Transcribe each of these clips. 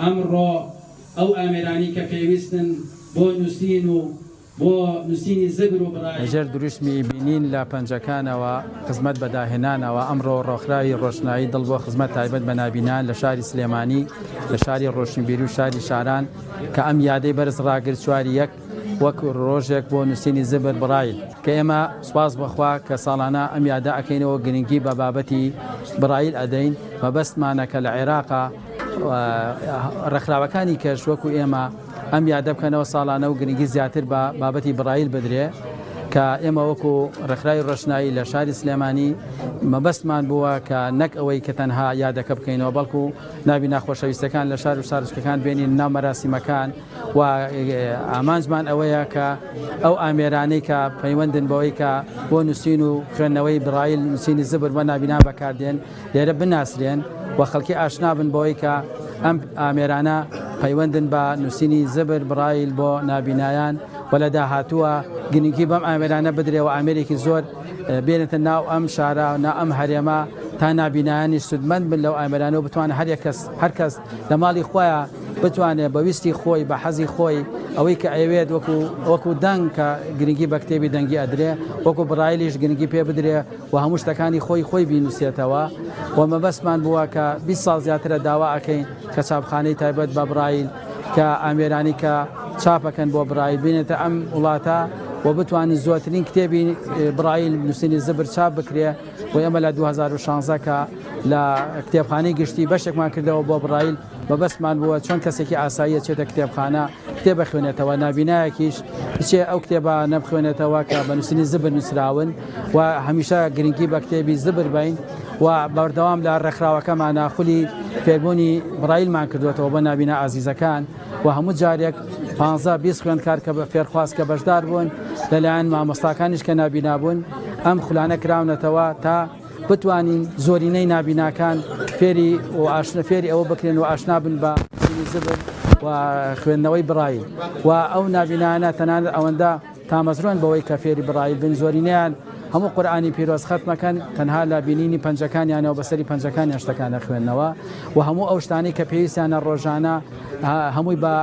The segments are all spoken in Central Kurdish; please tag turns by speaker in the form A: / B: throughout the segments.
A: ئەمڕۆ ئەو ئامێرانی کە پێویستن بۆ نووسین و بۆ نووسینی زەگر و بڕای
B: لەژێر دروشمی بینین لە پەنجەکانەوە خزمەت بەداهێنانەوە ئەمڕۆ ڕۆخراوی ڕۆشنایی دڵ بۆ خزمەت تایبەت بە نابینان لە شاری سلێمانی لە شاری ڕۆشنبیری و شاری شاران کە ئەم یادەی بەرز ڕاگرت چواری یەک وەک ڕۆژێک بۆ نووسینی زبر بڕایل کە ئێمە سوپاس بەخوا کە ساڵانە ئەم یادە ئەکەینەوە گرنگی بە بابەتی بڕایل ئەدەین مەبەستمانە کە لە عێراقا ڕێکخراوەکانی کەش وەکو ئێمە ئەم یادە بکەنەوە ساڵانە و گرنگی زیاتر بە بابەتی بڕایل بدرێ کە ئێمە وەکو ڕێکخراوی ڕۆشنایی لە شاری سلێمانی مەبەستمان بووە کە نەک ئەوەی کە تەنها یادەکە بکەینەوە بەڵکو ناوی ناخۆشەویستەکان لە شار و سارچکەکان بێنین ناو مەراسیمەکان و ئامانجمان ئەوەیە کە ئەو ئامێرانەی کە پەیوەندن بەوەی کە بۆ نووسین و خوێندنەوەی بڕایل نووسینی زبر بە نابینان بەکاردێن لێرە بناسرێن و خەڵکی ئاشنا بن بەوەی کە ئەم ئامێرانە پەیوەندن بە نووسینی زبر بڕایل بۆ نابینایان و لە داهاتووە گرنگی بەم ئامێرانە بدرێەوە ئامێرێکی زۆر بێنێتە ناو ئەم شارە نا ئەم هەرێمە تا نابینایانی سودمەند بن لەو ئامێرانەوە بتوانێت هەر کەس لە ماڵی خۆیان بتوانێت بەویستی خۆی بە حەزی خۆی ئەوەی کە ئەوێت وەکو دەنگ کە گرنگی بە کتێبی دەنگی ئەدرێ وەکو بڕایلیش گرنگی پێ بدرێ و هەموو شتەکانی خۆی بینوسێتەوە و مەبەستمان بووە کە 20 ساڵ زیاترە داوا ئەەکەین کە چاپخانەی تایبەت بە بڕایل کە ئامێرانی کە چاپەکەن بۆ بڕایل بینێتە ئەم وڵاتە و بتوانین زۆرترین کتێبی بڕایل نووسینی زبر چاپ بکرێ و ئێمە لە 2016 کە لە کتێبخانەی گشتی بەشێکمان کردەوە بۆ بڕایل مەبەستمان بووە چۆن کەسێکی ئاساییە چێتە کتێبخانە کتێبە خوێنێتەوە نابینایەکیش بچێ ئەو کتێبە نەبخوێنێتەوە کە بە نووسینی زبر نووسراون و هەمیشە گرنگی بە کتێبی زبر بین و بەردەوام لە ڕێکخراوەکەمانە خولی فێربوونی بڕایلمان کردوێتەوە بە نابینە ئازیزەکان و هەموو جارێک 15-20 خوێندکار کە بە فێرخواست کە بەشدار بوون لەلایەن مامۆستاکانیش کە نابینابوون ئەم خولانە کراونەتەوە تا بتوانین زۆرینەی نابیناکان فێری و ئاشنا فێری ئەوە بکرێن و ئاشنا بن بە زبر و خوێندنەوەی بڕایل و ئەو نابینانە تەنانەت ئەوەندە تامەزرۆن بەوەی کە فێری بڕایل بن زۆرینەیان هەموو قورئانی پیرۆز ختمەکەن تەنها لە بینینی پەنجەکانیانەوە بەسەری پەنجەکانی شتەکانە خوێندنەوە و هەموو ئەو شتانەی کە پێویستیانە ڕۆژانە هەمووی بە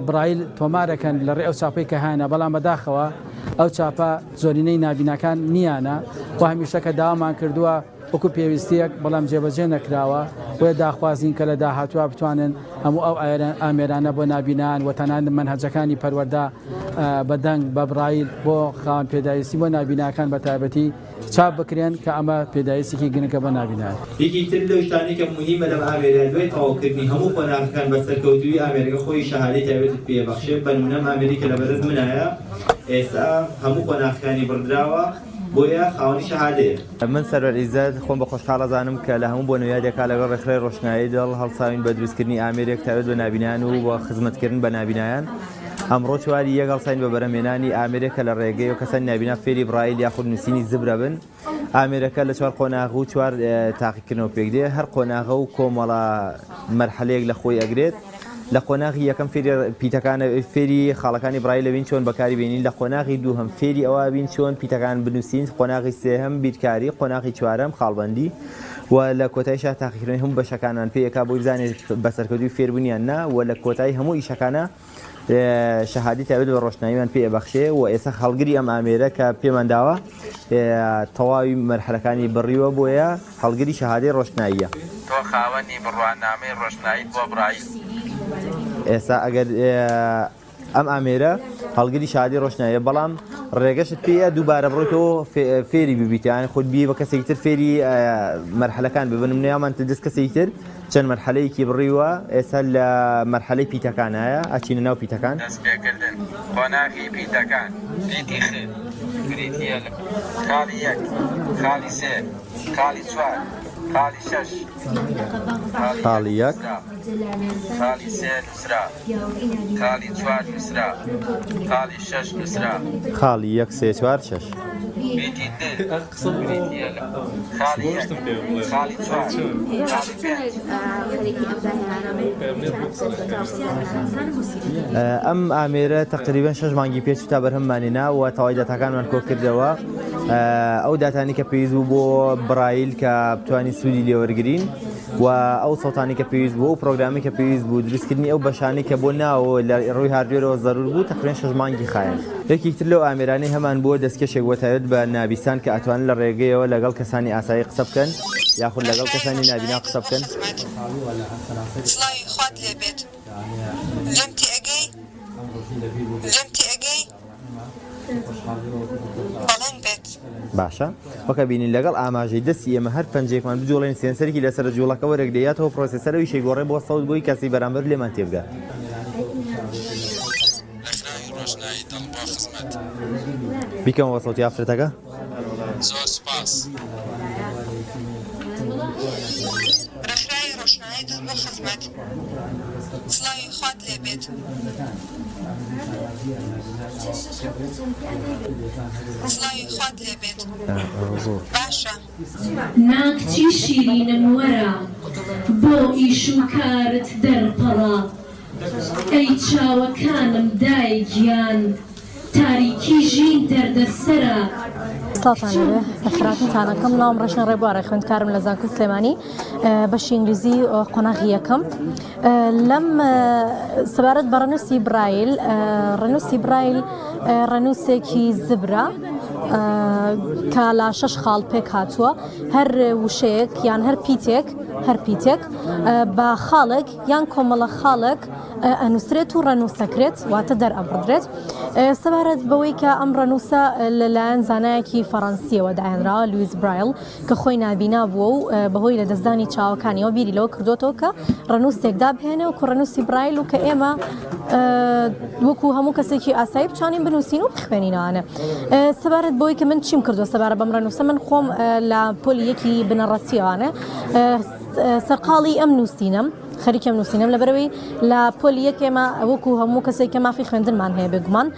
B: بڕایل تۆمارەکەن لە ڕێ ئەو چاپەی کە هەیەە بەڵام بەداخەوە ئەو چاپە زۆرینەی نابینەکان نییانە و هەمیشە کە داوامان کردووە وەکو پێویستیەک بەڵام جێبەجێ نەکراوە بۆیە داخوازین کە لە داهاتوە بتوانن هەموو ئەو ئامێرانە بۆ نابینان و تەنانەت منهەجەکانی پەروەردا بەدەنگ بە بڕایل بۆ خاوەن پێداویستی بۆ نابیناکان بە تایبەتی چاپ بکرێن کە ئەمە پێداویستێکی گرنگە بە نابینان.
C: یەکی تر لەو شتانەی کە موهیمە لەم ئامێرە دوای تەواوکردنی هەموو قۆناغەکان بە سەرکەوتووی ئامێرەکە خۆی شەهادەی تایبەتت پێبەخشێت بە نمونە ئامێری کە لە بەرز منایە ئێستا هەموو قۆناغەکانی بڕدراوە بۆیە خاوەنی شەهادەیە.
D: من سەرور عیزەت خۆم بە خۆشحاڵە زانم کە لە هەموو بۆ نوێیادێکا لەگەڵ ڕێکخراوی ڕۆشنایی دڵ هەڵساوین بە دروستکردنی ئامێرێک تایبەت بە نابینایان و بە خزمەتکردن بە نابینایان. ئەمڕۆ چواری یەک هەڵساین بە بەرهەمهێنانی ئامێرێکە لە ڕێگەی و کەسانی نابینا فێری بڕایل یاخود نووسینی زبرە بن. ئامێرەکە لە 4 قۆناغ و 4 تاقیکردنەوە پێکدێ هەر قۆناغە و کۆمەڵە مەرحەلەیەک لە خۆی ئەگرێت. لە قۆناغی یەکەم فێری پیتەکانە فێری خاڵەکانی بڕایل بین چۆن بەکاری بینین لە قۆناغی دووهەم فێری ئەوە بین چۆن پیتەکان بنووسین قۆناغی سێهەم بیرکاری قۆناغی چوارەم خاڵبەندی و لە کۆتاییشە تاقیکردنی هەموو بەشەکانان پێیەکا بۆی بزانێت بەسەرکەوتوی فێربوونیان نا و لە کۆتایی هەموو ئیشەکانە شەهادی تایبەت بە ڕۆشناییمان پێ بەخشێ و ئێستا هەڵگری ئەم ئامێرە کە پێمان داوە تەواوی مەرحەلەکانی بڕیوە بۆیە هەڵگری شەهادەی ڕۆشناییە.
E: تۆ خاوەنی بڕوانامەی ڕۆشناییت بۆ بڕایل.
D: ئێستا ئەگەر ئەم ئامێرە هەڵگری شەهادەی ڕۆشناییە بەڵام ڕێگەشت پێە دووبارە بڕۆیتەوە فێری ببییتیان خۆت بی بە کەسێکی تر فێری مەرحەلەکان ببنم نیامان دەست کەسێکی تر چەند مەرحەلەیەکی بڕیوە ئێستا لە مەرحەلەی پیتەکانایە ئەچینە ناو پیتەکان
E: دەست پێکردن قۆناغی پیتەکان پیتی خێر بریتە خاڵی یەک خاڵی سێ خاڵی چوار خاڵی شەش
D: خاڵی یەک
E: خاڵی سێ نووسرا خاڵی چوار نووسرا خاڵی شەش نووسرا
D: خاڵی یەک سێ چوار شەش
E: پیتی در خاڵی یەک خاڵی چوار خاڵی پێنج.
D: ئەم ئامێرە تقریبان 6 مانگی پێچ تا بەرهەممانینا و تەواوی داتاکانمان کۆ کردەوە ئەو داتانی کە پێویست بوو بۆ بڕایل کە بتوانین سوودی لێوەرگرین و ئەو سەوتانی کە پێویست بوو و پرۆگرامی کە پێویست بوو دروستکردنی ئەو بەشانی کە بۆ ناوە لە ڕووی هاردوێرەوە زەرور بوو تقریباً 6 مانگی خایەن. یەکێکتر لەو ئامێرانەی هەمان بووە دەستکەشێک بۆ تایبەت بە نابیسان کە ئەتوانن لە ڕێگەیەوە لەگەڵ کەسانی ئاسایی قسە بکەن یاخود لەگەڵ کەسانی نابینا قسە بکەن.
F: سڵاوی خوات لێبێت لەمتی ئەگەی بەڵێن بێت.
D: باشە وەکە بینین لەگەڵ ئاماژەی دەستی ئێمە هەر پەنجێکمان بجوڵێن سێنسەرێکی لەسەر جوڵەکەەوە ڕێگدەیاتەوە پرۆسیسەرەوەی شەیگۆڕێ بۆ سەوت بۆی کەسی بەرامبەر لێمان تێبگا. بیکەمەوە سەوتی ئافرەتەکە.
E: زۆر سپاس.
F: ڕێکخراوی ڕۆشنایی دڵ بۆ خزمەت. سڵاوی خوات لێبێت. سڵاوی خوات لێبێت. باشە.
G: ناکچی شیرینم وەرە بۆ ئیش و کارت دەرپەڕە ئەی چاوەکانم دایگیان تاریکی ژین دەردەسەرە.
H: سڵاتانەبێ بەخراپتانەکەم ناوم ڕێژنە ڕێبوارە خوێندکارم لە زانکۆی سلێمانی بەشی ئینگلیزی قۆناغی یەکەم. لەم سەبارەت بە ڕەنووسی برایل ڕەنووسی برایل ڕەنووسێکی زبرە کە لە 6 خاڵ پێک هاتووە هەر وشەیەک یان هەر پیتێک بە خاڵێک یان کۆمەڵە خاڵێک ئەنووسرێت و ڕەنووسەکرێت واتە دەرئەبڕدرێت. سەبارەت بەوەی کە ئەم ڕەنووسە لەلایەن زانایەکی فەڕەنسیەوە داهێنراوە لویس برایل کە خۆی نابینا بووە و بەهۆی لە دەستدانی چاوەکانیەوە بیری لەوە کردوتەوە کە ڕەنووسێک دابهێنێ و ڕەنووسی برایل و کە ئێمە وەکو هەموو کەسێکی ئاسایی بتوانین بنووسین و بخوێنینەوانە. سەبارەت بۆی کە من چیم کردو سەبارەت بەم ڕەنووسە من خۆم لە پۆلی یەکی بنەڕەتیەوانە سەرقاڵی ئەم نووسینم خەریکەم نووسینم لەبەرەوەی لە پۆلی یەکێمە وەکو هەموو کەسێک کە مافی خوێندنمان هەیە بێگومان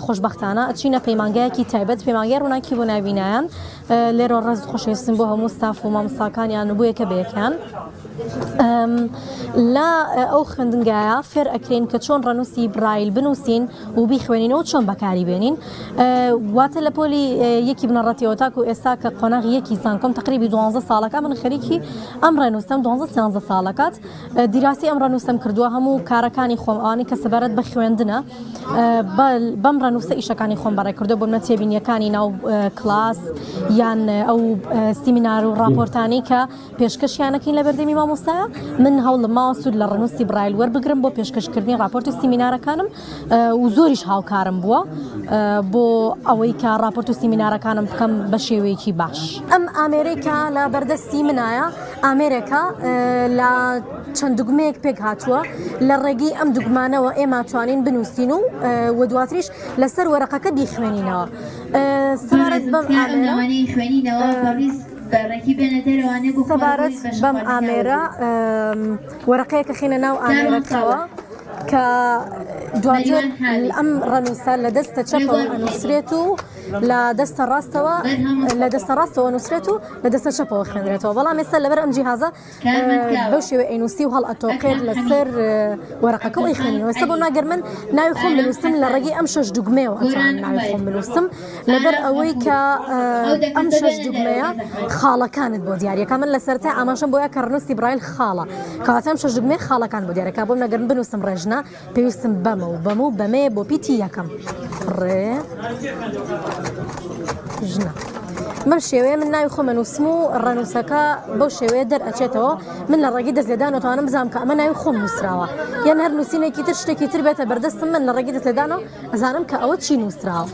H: خۆشبەختانە ئەچینە پەیمانگایەکی تایبەت پەیمانگای ڕووناکی بۆ نابینایان لێرە ڕێز خۆشەویستم بۆ هەموو ستاف و مامۆستاکانیان و بۆ یەکە بەیەکیان. لە ئەو خوێندنگایە فێر ئەکرێن کە چۆن ڕەنووسی برایل بنووسین و بیخوێنینەوە چۆن بەکاری بێنین. واتە لە پۆلی یەکی بنەڕەتیەوە تاکو ئێستا کە قۆناغی یەکی زانکۆم تقریبی 12 ساڵەکە من خەریکی ئەم ڕەنووسم 12 ساڵەکات دیراسی ئەم ڕەنووسم کردووە هەموو کارەکانی خۆم ئەوانەی کە سەبارەت بە خوێندنە بەم ڕەنووسە ئیشەکانی خۆم بەڕێ کردو بۆ نەتێبینیەکانی ناو کلاس یان ئەو سیمینار و راپۆرتانی کە پێشکەشیانەکەین لە بەردەمی مامۆستایە من هەوڵم ماوە سوود لە ڕەنووسی برایل وەربگرم بۆ پێشکەشکردنی راپۆرت و سیمینارەکانم و زۆریش هاوکارم بووە بۆ ئەوەی کە راپۆرت و سیمینارەکانم بکەم بە شێوەیەکی باش. ئەم ئامێریکا لە بەردەستی منایە ئامێریکا لە چەند دوگمەیەک پێک هاتووە لە ڕێگەی ئەم دوگمانەوە ئێمە توانین بنووسین و دواتریش لەسەر وەرەقەکە بیخوێنینەوە. سەبارەت بەم سەبارەت بەم ئامێرە وەرەقەیەکە خینە ناو ئامێرەکەوە کە دواتر ئەم ڕەنووسە لە دەستە چەپەوە ئەنووسرێت و لە دەستە ڕاستەوە نووسرێت و لە دەستە چەپەوە خوێنرێتەوە. بەڵام ئێستا لەبەر ئەم جیهازە بەو شێوەیە ئەینووسی و هەڵ ئەتۆقێت لەسەر وەرەقەکە و ئەیخوێنینەوە. ئێستا بۆ ناگەر من ناوی خۆم بنووسم لە ڕێگەی ئەم 6 دوگمەیەوە ئەتوانم ناوی خۆم بنووسم لەبەر ئەوەی کە ئەم 6 دوگمەیە خاڵەکانت بۆ دیارەکە من لە سەرتا ئاماژەم بۆیە کە ڕەنووسی برایل خاڵە کەواتە ئم 6 دوگمەی خاڵەکان بۆ دیارەکە بۆم ناگەر بنووسم ڕێژنە پێویستم بەمە و بەمێ بۆ پیتی یەکەم ڕێ ژنە بەم شێوەیە من ناوی خۆمە نووسم و ڕەنووسەکە بەو شێوەیە دەرئەچێتەوە من لە ڕێگەی دەستلێدان توانم بزانم کە ئەمە ناوی خۆم نووسراوە یان هەر نووسینێکی تر شتێکی تر بێتە بەردەستم من لە ڕێگەی دەستلێدانەوە ئەزانم کە ئەوە چی نووسراوە.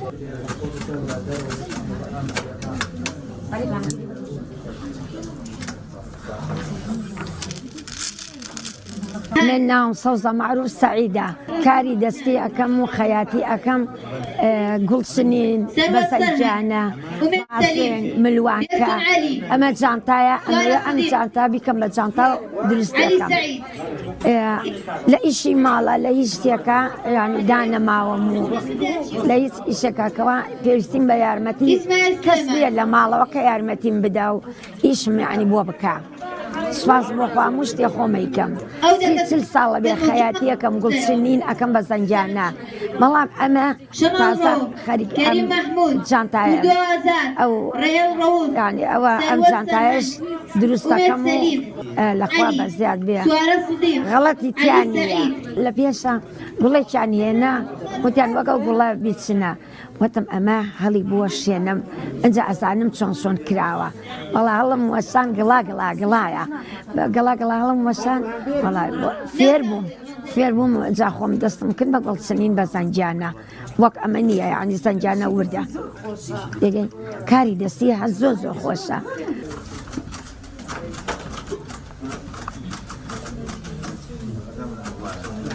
I: من ناوم سەوزە معروف سەعیدە کاری دەستی ئەەکەم و خەیاتی ئەەکەم گوڵسنین بەسەرجانە ملوانکە ئەمە جانتایە ئەم جانتا بیکەم بە جانتا دروستەکەم لە ئیشی ماڵە لە هیچ شتێکە ینی دانەماوەم و لە هیچ ئیشەکەکەەوە پێویستیم بە یارمەتی کەس بێت لە ماڵەوە کە یارمەتیم بدە و ئیشم یعنی بۆ بکە. سپاس بۆ خوا شتێ خۆمەیکەم 30 ساڵە بێ خەیاتی ئەەکەم گوڵچنین ئەەکەم بە زەنجانە بەڵام ئەمە
J: شەماڵ
I: تازە
J: ڕەوف،
I: خەریک
J: کەریم مەحموود،
I: جانتایە
J: وردو ئازاد،
I: ئەو
J: ڕێڵ ڕەوف،
I: ینی ئەوە ئەم
J: سەروەر
I: جانتایش
J: سەرمەد،
I: دروستەکەم و
J: ئومێد سەلیم،
I: لەخوا
J: عەلی،
I: بە زیاد بێ
J: سوارە سدیق،
I: غەڵەتی
J: عەلی
I: تیانە
J: سەعید.
I: لە پێشە گوڵێکیان هێنا وتیان وەگەڵ گوڵە بیچنە وتم ئەمە هەڵی بووە شوێنم ئەجا ئەزانم چۆن کراوە وەڵا هەڵم وەسان گڵایە گەڵا هەڵم وەسان وەڵای فێر بووم جا خۆم دەستم کرد بە گوڵچنین بە زەنجانە وەک ئەمە نییە ینی زەنجانە وردە کاری دەستی هە زۆر خۆشە